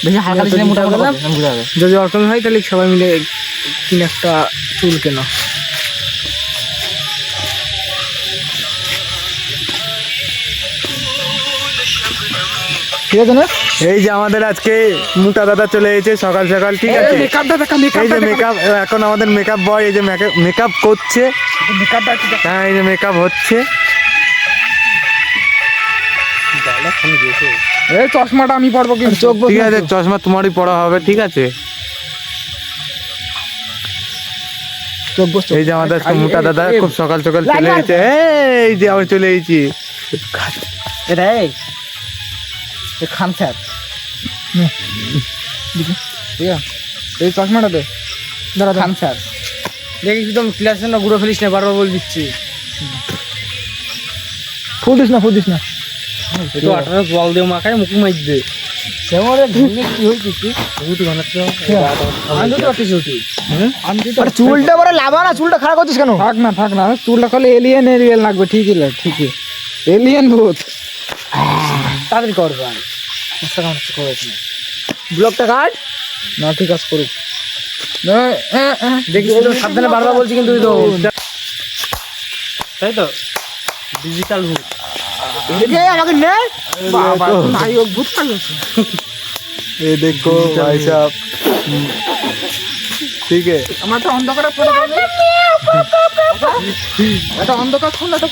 বেশি হালকা দিলে মোটা করলাম, যদি ওরকম হয় তাহলে সবাই মিলে কিনে একটা চুল কেনা। ঠিক আছে না? এই যে আমাদের আজকে মোটা দাদা চলে এসেছে সকাল সকাল, ঠিক আছে? এই যে মেকআপ, এখন আমাদের মেকআপ বয় এই যে মেকআপ করছে। হ্যাঁ, এই যে মেকআপ হচ্ছে। এই চশমাটা আমি পরবো কিন্তু, চোখ ঠিক আছে, চশমা তোমারই পড়া হবে, ঠিক আছে? চোখ বস। এই যে আমাদের মোটা দাদা খুব সকাল সকাল চলে এসেছে। এই যে আমি চলে এসেছি। খান স্যার এই চশমাটা দে, দাঁড়া খান স্যার দেখিস তো ক্লাসে না ঘুরে ফেলিস না, বারবার বলে দিচ্ছি। ফুল দিস না, ফুল দিস না। একটু আঠারো জল দিয়ে মাখায় মুখ মাইবে কি হয়েছে রুটি বানাচ্ছে। চুলটা বড় লাভা না, চুলটা খারাপ করছিস কেন? থাক না চুলটা খালি এলিয়েন লাগবে। ঠিকই এলিয়েন ভূত তাড়াতাড়ি কর ভাই, ব্লকটা কাট না, ঠিক আছে করুক। দেখিস তো সাবধানে, বারবার বলছি কিন্তু তুই তো, তাই তো ডিজিটাল ভূত। আমাকে নে বাবা, নাই ও ভূত পাইছে। ये देखो भाई साहब, ठीक है? আমার তো অন্ধকারে পড়ে, একটা অন্ধকার খুললে তো